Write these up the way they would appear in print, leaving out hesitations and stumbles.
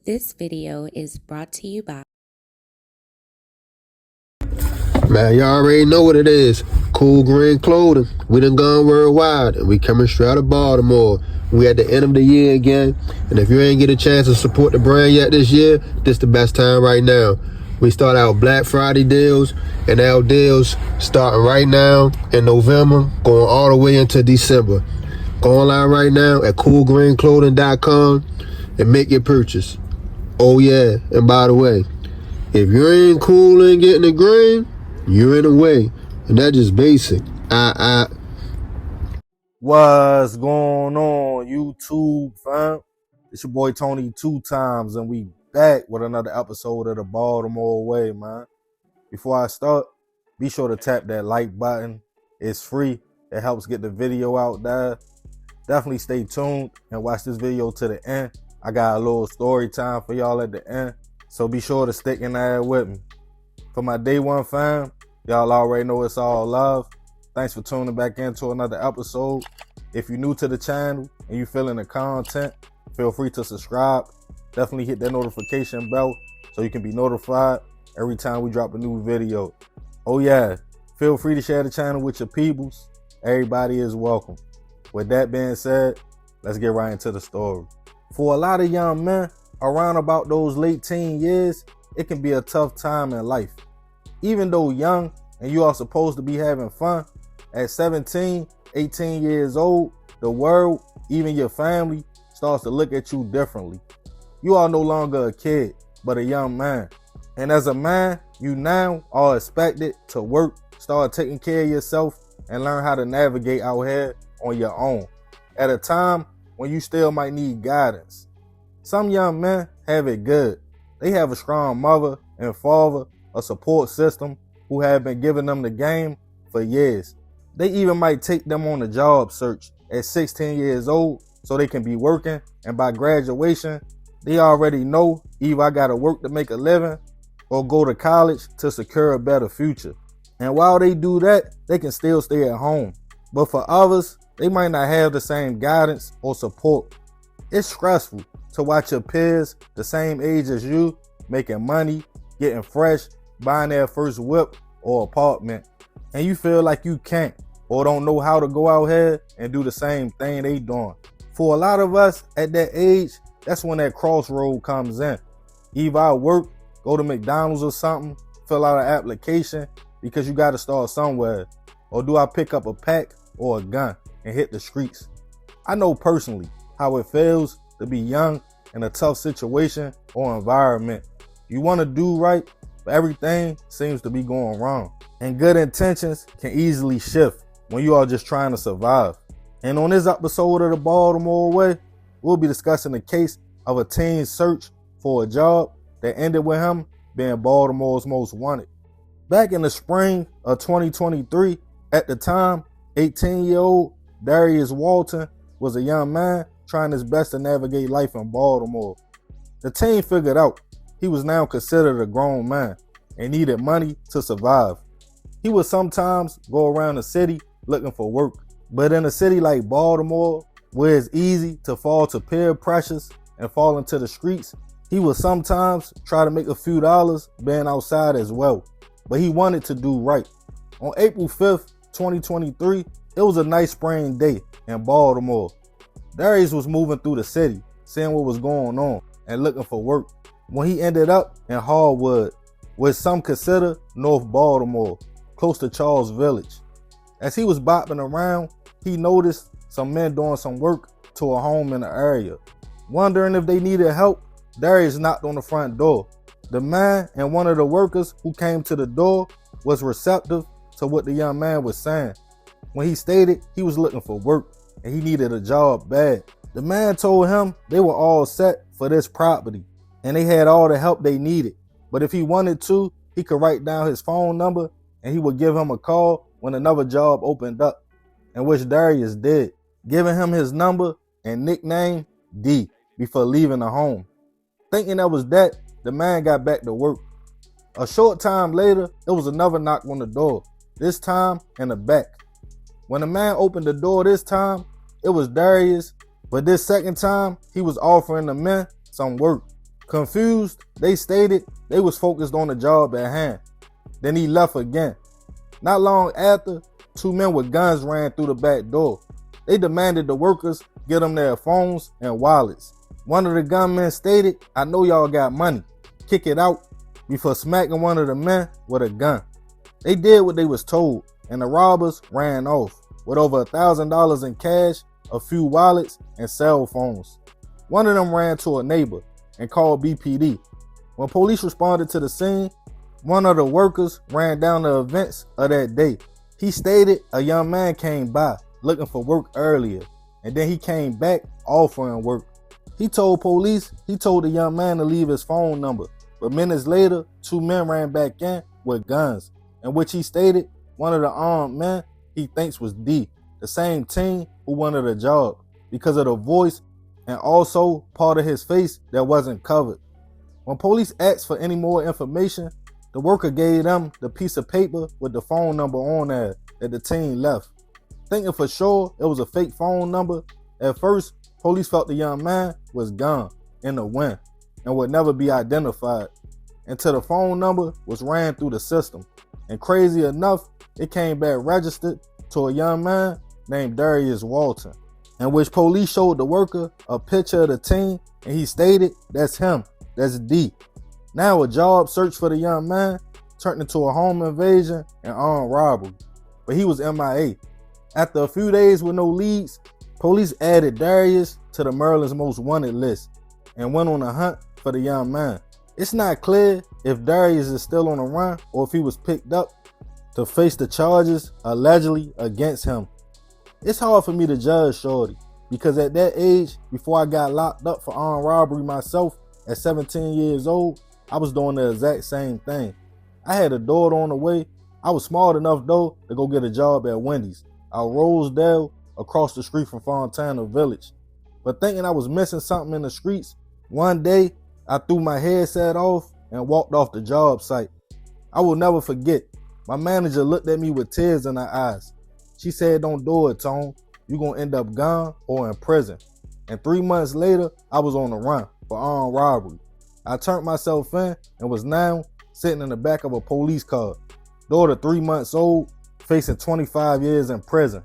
This video is brought to you by Man, y'all already know what it is. Cool green clothing. We done gone worldwide, and we coming straight out of Baltimore. We at the end of the year again, and if you ain't get a chance to support the brand yet this year, this the best time right now. We start our Black Friday deals, and our deals starting right now in November, going all the way into December. Go online right now at coolgreenclothing.com and make your purchase. Oh yeah, and by the way, if you ain't cool and getting the green, you're in the way, and that's just basic. What's going on, YouTube fam? It's your boy Tony 2 times, and we back with another episode of the Baltimore Way, man. Before I start, be sure to tap that like button. It's free. It helps get the video out there. Definitely stay tuned and watch this video to the end. I got a little story time for y'all at the end, so be sure to stick in there with me. For my day one fam, y'all already know it's all love. Thanks for tuning back into another episode. If you're new to the channel and you feeling the content, feel free to subscribe. Definitely hit that notification bell so you can be notified every time we drop a new video. Oh yeah, feel free to share the channel with your peoples. Everybody is welcome. With that being said, let's get right into the story. For a lot of young men around about those late teen years, it can be a tough time in life. Even though young and you are supposed to be having fun, at 17, 18 years old, the world, even your family, starts to look at you differently. You are no longer a kid, but a young man. And as a man, you now are expected to work, start taking care of yourself, and learn how to navigate out here on your own, at a time when you still might need guidance. Some young men have it good. They have a strong mother and father, a support system who have been giving them the game for years. They even might take them on a job search at 16 years old so they can be working, and by graduation, they already know either I gotta work to make a living or go to college to secure a better future. And while they do that, they can still stay at home. But for others, they might not have the same guidance or support. It's stressful to watch your peers the same age as you making money, getting fresh, buying their first whip or apartment, and you feel like you can't or don't know how to go out here and do the same thing they doing. For a lot of us at that age, that's when that crossroad comes in. Either I work, go to McDonald's or something, fill out an application because you got to start somewhere, or do I pick up a pack or a gun and hit the streets? I know personally how it feels to be young in a tough situation or environment. You want to do right, but everything seems to be going wrong. And good intentions can easily shift when you are just trying to survive. And on this episode of the Baltimore Way, we'll be discussing the case of a teen's search for a job that ended with him being Baltimore's most wanted. Back in the spring of 2023, at the time, 18-year-old Darius Walton was a young man trying his best to navigate life in Baltimore. The teen figured out he was now considered a grown man and needed money to survive. He would sometimes go around the city looking for work, but in a city like Baltimore, where it's easy to fall to peer pressures and fall into the streets, he would sometimes try to make a few dollars being outside as well. But he wanted to do right. On April 5th, 2023, it was a nice spring day in Baltimore. Darius was moving through the city, seeing what was going on and looking for work, when he ended up in Hardwood, which some consider North Baltimore, close to Charles Village. As he was bopping around, he noticed some men doing some work to a home in the area. Wondering if they needed help, Darius knocked on the front door. The man and one of the workers who came to the door was receptive to what the young man was saying. When he stated he was looking for work and he needed a job bad, the man told him they were all set for this property and they had all the help they needed. But if he wanted to, he could write down his phone number and he would give him a call when another job opened up, and which Darius did, giving him his number and nickname D before leaving the home. Thinking that was that, the man got back to work. A short time later, it was another knock on the door, this time in the back. When the man opened the door this time, it was Darius, but this second time, he was offering the men some work. Confused, they stated they was focused on the job at hand. Then he left again. Not long after, two men with guns ran through the back door. They demanded the workers get them their phones and wallets. One of the gunmen stated, "I know y'all got money. Kick it out," before smacking one of the men with a gun. They did what they was told, and the robbers ran off with over $1,000 in cash, a few wallets, and cell phones. One of them ran to a neighbor and called BPD. When police responded to the scene, one of the workers ran down the events of that day. He stated a young man came by looking for work earlier, and then he came back offering work. He told police he told the young man to leave his phone number, but minutes later, two men ran back in with guns, in which he stated one of the armed men he thinks was D, the same team who wanted the job, because of the voice and also part of his face that wasn't covered. When police asked for any more information, the worker gave them the piece of paper with the phone number on there that the team left. Thinking for sure it was a fake phone number, at first, police felt the young man was gone in the wind and would never be identified until the phone number was ran through the system. And crazy enough, it came back registered to a young man named Darius Walton, in which police showed the worker a picture of the team, and he stated, "That's him, that's D." Now a job search for the young man turned into a home invasion and armed robbery, but he was MIA. After a few days with no leads, police added Darius to the Maryland's most wanted list and went on a hunt for the young man. It's not clear if Darius is still on the run or if he was picked up to face the charges allegedly against him. It's hard for me to judge Shorty, because at that age, before I got locked up for armed robbery myself at 17 years old, I was doing the exact same thing. I had a daughter on the way. I was smart enough though to go get a job at Wendy's out Rosedale, across the street from Fontana Village. But thinking I was missing something in the streets, one day I threw my headset off and walked off the job site. I will never forget, my manager looked at me with tears in her eyes. She said, "Don't do it, Tone. You're gonna end up gone or in prison." And 3 months later, I was on the run for armed robbery. I turned myself in and was now sitting in the back of a police car. Daughter 3 months old, facing 25 years in prison.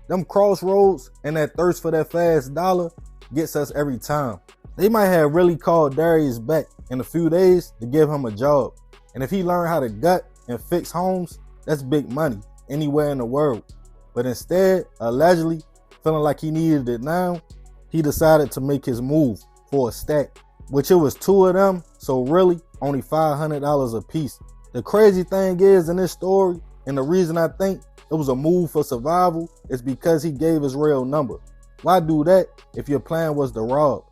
Them crossroads and that thirst for that fast dollar gets us every time. They might have really called Darius back in a few days to give him a job. And if he learned how to gut and fix homes, that's big money anywhere in the world. But instead, allegedly, feeling like he needed it now, he decided to make his move for a stack, which it was two of them, so really only $500 a piece. The crazy thing is in this story, and the reason I think it was a move for survival, is because he gave his real number. Why do that if your plan was to rob?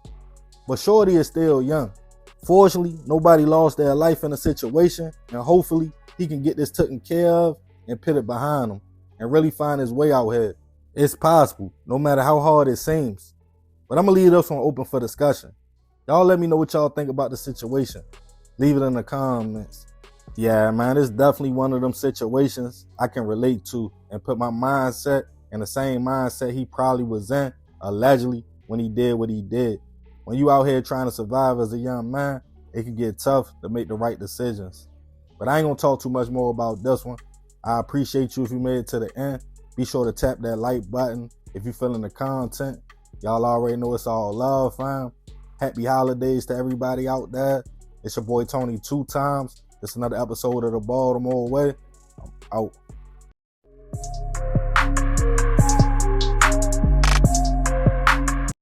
But Shorty is still young. Fortunately, nobody lost their life in the situation, and hopefully he can get this taken care of and put it behind him and really find his way out here. It's possible, no matter how hard it seems. But I'm gonna leave this one open for discussion. Y'all let me know what y'all think about the situation. Leave it in the comments. Yeah, man, it's definitely one of them situations I can relate to and put my mindset in the same mindset he probably was in, allegedly, when he did what he did. When you out here trying to survive as a young man, it can get tough to make the right decisions. But I ain't gonna talk too much more about this one. I appreciate you if you made it to the end. Be sure to tap that like button if you're feeling the content. Y'all already know it's all love, fam. Happy holidays to everybody out there. It's your boy Tony 2 times. It's another episode of the Baltimore Way. I'm out.